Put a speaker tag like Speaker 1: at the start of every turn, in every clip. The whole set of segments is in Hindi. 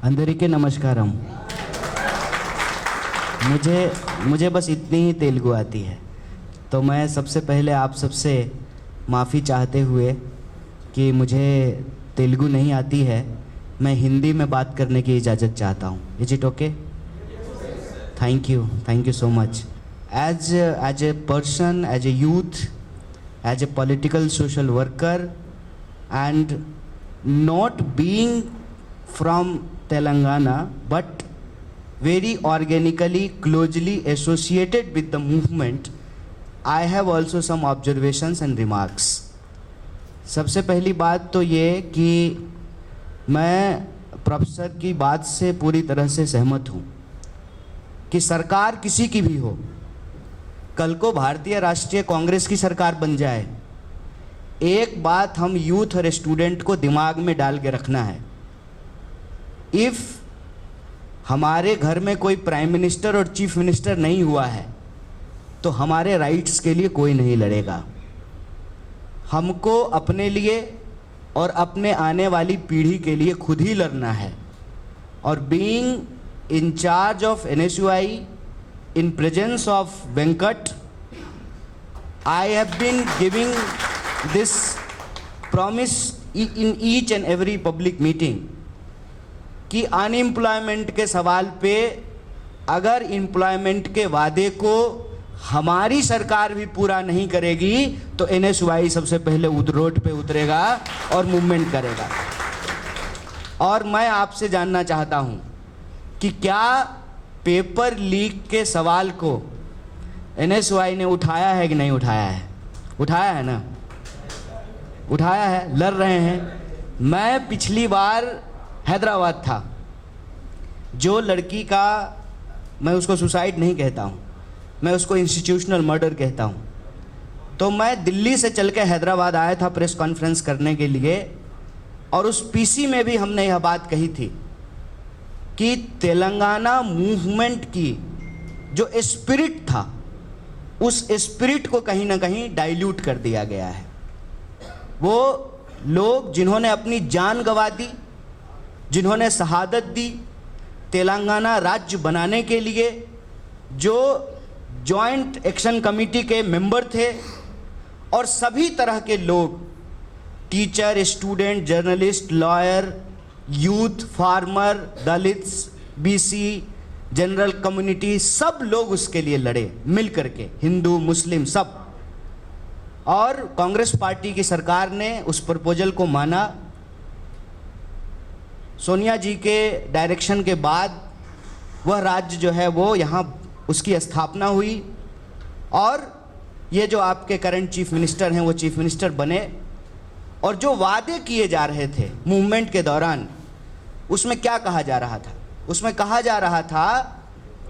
Speaker 1: अंदरिके नमस्कारम। मुझे बस इतनी ही तेलुगु आती है, तो मैं सबसे पहले आप सबसे माफ़ी चाहते हुए कि मुझे तेलुगु नहीं आती है, मैं हिंदी में बात करने की इजाज़त चाहता हूँ। Is it okay? Thank you so much. As a person, as a youth, as a political social worker and not being from Telangana but very organically closely associated with the movement, I have also some observations and remarks. सबसे पहली बात तो ये कि मैं प्रोफेसर की बात से पूरी तरह से सहमत हूँ कि सरकार किसी की भी हो, कल को भारतीय राष्ट्रीय कांग्रेस की सरकार बन जाए, एक बात हम यूथ और स्टूडेंट को दिमाग में डाल के रखना है, इफ़ हमारे घर में कोई प्राइम मिनिस्टर और चीफ मिनिस्टर नहीं हुआ है तो हमारे राइट्स के लिए कोई नहीं लड़ेगा। हमको अपने लिए और अपने आने वाली पीढ़ी के लिए खुद ही लड़ना है। और being in charge of NSUI in presence of Venkat, I have been giving this promise in each and every public meeting कि अनएम्प्लॉयमेंट के सवाल पे अगर एम्प्लॉयमेंट के वादे को हमारी सरकार भी पूरा नहीं करेगी तो NSUI सबसे पहले रोड पे उतरेगा और मूवमेंट करेगा। और मैं आपसे जानना चाहता हूँ कि क्या पेपर लीक के सवाल को NSUI ने उठाया है कि नहीं उठाया है? उठाया है ना? उठाया है, लड़ रहे हैं। मैं पिछली बार हैदराबाद था, जो लड़की का, मैं उसको सुसाइड नहीं कहता हूँ, मैं उसको इंस्टीट्यूशनल मर्डर कहता हूँ, तो मैं दिल्ली से चल के हैदराबाद आया था प्रेस कॉन्फ्रेंस करने के लिए, और उस पीसी में भी हमने यह बात कही थी कि तेलंगाना मूवमेंट की जो स्पिरिट था, उस स्पिरिट को कहीं ना कहीं डाइल्यूट कर दिया गया है। वो लोग जिन्होंने अपनी जान गंवा दी, जिन्होंने शहादत दी तेलंगाना राज्य बनाने के लिए, जो जॉइंट एक्शन कमेटी के मेंबर थे, और सभी तरह के लोग, teacher, student, journalist, lawyer, youth, farmer, Dalits, BC, general community, सब लोग उसके लिए लड़े मिल करके, हिंदू, मुस्लिम, सब। और कांग्रेस पार्टी की सरकार ने उस प्रपोजल को माना। सोनिया जी के डायरेक्शन के बाद वह राज्य जो है वो यहाँ उसकी स्थापना हुई, और ये जो आपके करंट चीफ मिनिस्टर हैं वो चीफ मिनिस्टर बने। और जो वादे किए जा रहे थे मूवमेंट के दौरान, उसमें क्या कहा जा रहा था? उसमें कहा जा रहा था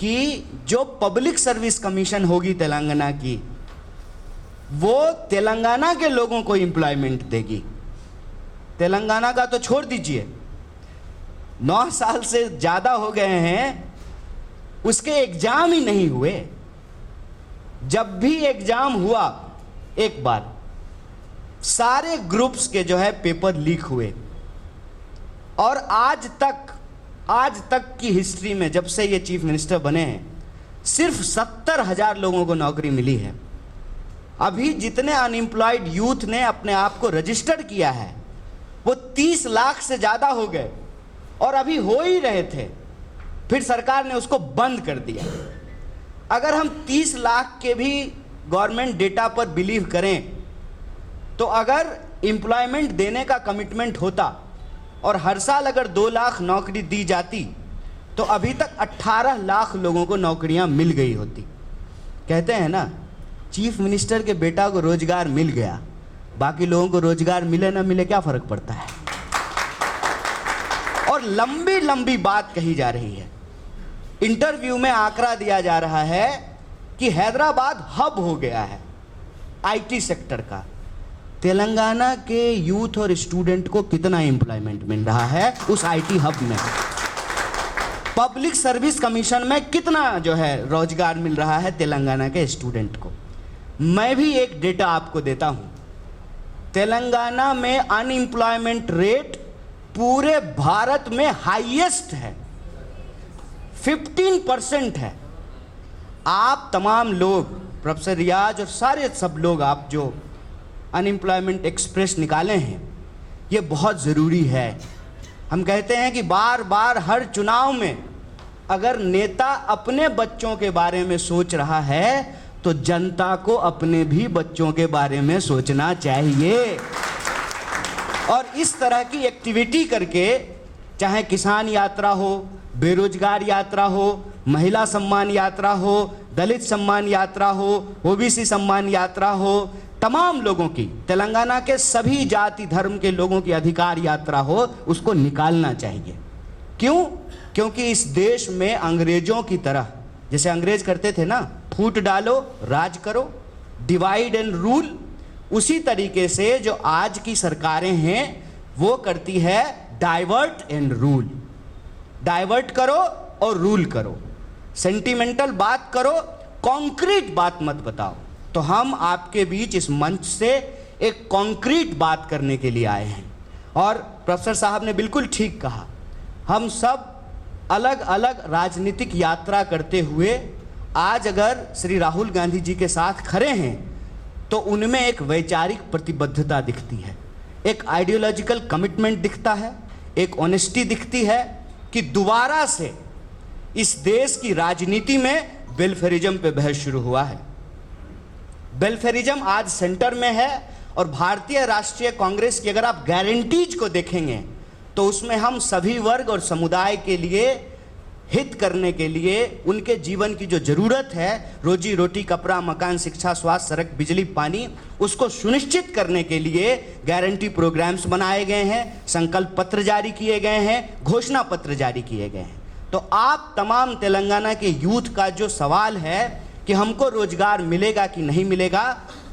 Speaker 1: कि जो पब्लिक सर्विस कमीशन होगी तेलंगाना की, वो तेलंगाना के लोगों को एम्प्लॉयमेंट देगी। तेलंगाना का तो छोड़ दीजिए, 9 साल से ज़्यादा हो गए हैं उसके एग्ज़ाम ही नहीं हुए। जब भी एग्ज़ाम हुआ एक बार, सारे ग्रुप्स के जो है पेपर लीक हुए, और आज तक की हिस्ट्री में जब से ये चीफ मिनिस्टर बने हैं, सिर्फ 70,000 लोगों को नौकरी मिली है। अभी जितने अनएम्प्लॉयड यूथ ने अपने आप को रजिस्टर किया है वो 30 लाख से ज़्यादा हो गए, और अभी हो ही रहे थे, फिर सरकार ने उसको बंद कर दिया। अगर हम 30 लाख के भी गवर्नमेंट डेटा पर बिलीव करें, तो अगर एम्प्लॉयमेंट देने का कमिटमेंट होता और हर साल अगर 2 लाख नौकरी दी जाती, तो अभी तक 18 लाख लोगों को नौकरियां मिल गई होती। कहते हैं ना, चीफ मिनिस्टर के बेटा को रोजगार मिल गया, बाकी लोगों को रोजगार मिले ना मिले क्या फर्क पड़ता है। और लंबी लंबी बात कही जा रही है। इंटरव्यू में आंकड़ा दिया जा रहा है कि हैदराबाद हब हो गया है आईटी सेक्टर का। तेलंगाना के यूथ और स्टूडेंट को कितना एम्प्लॉयमेंट मिल रहा है उस आईटी हब में? पब्लिक सर्विस कमीशन में कितना जो है रोजगार मिल रहा है तेलंगाना के स्टूडेंट को? मैं भी एक डेटा आपको देता हूं। तेलंगाना में अनएम्प्लॉयमेंट रेट पूरे भारत में हाईएस्ट है, 15% है। आप तमाम लोग, प्रोफेसर रियाज और सारे सब लोग, आप जो अनएम्प्लॉयमेंट एक्सप्रेस निकाले हैं, ये बहुत ज़रूरी है। हम कहते हैं कि बार बार हर चुनाव में अगर नेता अपने बच्चों के बारे में सोच रहा है तो जनता को अपने भी बच्चों के बारे में सोचना चाहिए। और इस तरह की एक्टिविटी करके, चाहे किसान यात्रा हो, बेरोजगार यात्रा हो, महिला सम्मान यात्रा हो, दलित सम्मान यात्रा हो, ओबीसी सम्मान यात्रा हो, तमाम लोगों की, तेलंगाना के सभी जाति धर्म के लोगों की अधिकार यात्रा हो, उसको निकालना चाहिए। क्यों? क्योंकि इस देश में अंग्रेजों की तरह, जैसे अंग्रेज करते थे ना, फूट डालो राज करो, डिवाइड एंड रूल, उसी तरीके से जो आज की सरकारें हैं वो करती है डाइवर्ट एंड रूल। डाइवर्ट करो और रूल करो, सेंटिमेंटल बात करो, कॉन्क्रीट बात मत बताओ। तो हम आपके बीच इस मंच से एक कॉन्क्रीट बात करने के लिए आए हैं। और प्रोफेसर साहब ने बिल्कुल ठीक कहा, हम सब अलग अलग राजनीतिक यात्रा करते हुए आज अगर श्री राहुल गांधी जी के साथ खड़े हैं तो उनमें एक वैचारिक प्रतिबद्धता दिखती है, एक आइडियोलॉजिकल कमिटमेंट दिखता है, एक ऑनेस्टी दिखती है कि दोबारा से इस देश की राजनीति में वेलफेयरिज्म पे बहस शुरू हुआ है। वेलफेयरिज्म आज सेंटर में है और भारतीय राष्ट्रीय कांग्रेस की अगर आप गारंटीज को देखेंगे तो उसमें हम सभी वर्ग और समुदाय के लिए हित करने के लिए, उनके जीवन की जो ज़रूरत है, रोजी रोटी, कपड़ा, मकान, शिक्षा, स्वास्थ्य, सड़क, बिजली, पानी, उसको सुनिश्चित करने के लिए गारंटी प्रोग्राम्स बनाए गए हैं, संकल्प पत्र जारी किए गए हैं, घोषणा पत्र जारी किए गए हैं। तो आप तमाम तेलंगाना के यूथ का जो सवाल है कि हमको रोजगार मिलेगा कि नहीं मिलेगा,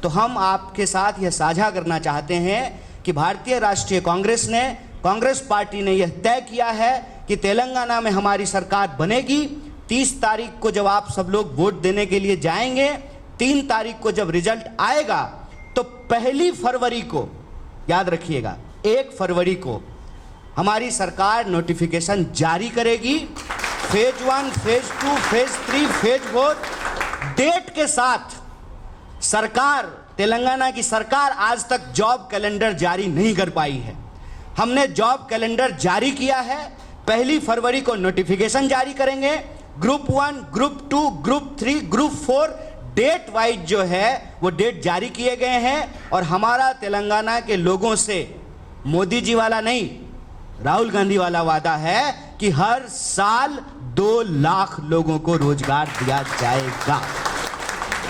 Speaker 1: तो हम आपके साथ यह साझा करना चाहते हैं कि भारतीय राष्ट्रीय कांग्रेस ने, कांग्रेस पार्टी ने यह तय किया है कि तेलंगाना में हमारी सरकार बनेगी। 30 तारीख को जब आप सब लोग वोट देने के लिए जाएंगे, 3 तारीख को जब रिजल्ट आएगा तो 1 फरवरी को, याद रखिएगा, 1 फरवरी को हमारी सरकार नोटिफिकेशन जारी करेगी। Phase 1, phase 2, phase 3, phase 4 date के साथ। सरकार, तेलंगाना की सरकार आज तक जॉब कैलेंडर जारी नहीं कर पाई है। हमने जॉब कैलेंडर जारी किया है, 1 फरवरी को नोटिफिकेशन जारी करेंगे। Group 1, group 2, group 3, group 4 date wise जो है वो डेट जारी किए गए हैं। और हमारा तेलंगाना के लोगों से मोदी जी वाला नहीं, राहुल गांधी वाला वादा है कि हर साल 2 लाख लोगों को रोजगार दिया जाएगा।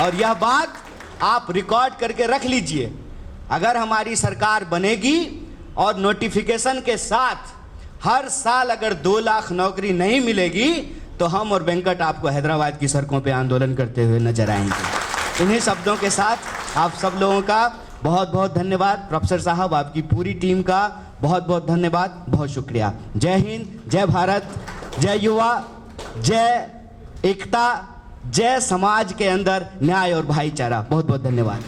Speaker 1: और यह बात आप रिकॉर्ड करके रख लीजिए। अगर हमारी सरकार बनेगी और नोटिफिकेशन के साथ हर साल अगर 2 लाख नौकरी नहीं मिलेगी तो हम और वेंकट आपको हैदराबाद की सड़कों पे आंदोलन करते हुए नजर आएंगे। इन्हीं शब्दों के साथ आप सब लोगों का बहुत बहुत धन्यवाद। प्रोफेसर साहब, आपकी पूरी टीम का बहुत बहुत धन्यवाद, बहुत शुक्रिया। जय हिंद, जय भारत, जय युवा, जय एकता, जय समाज के अंदर न्याय और भाईचारा। बहुत बहुत धन्यवाद।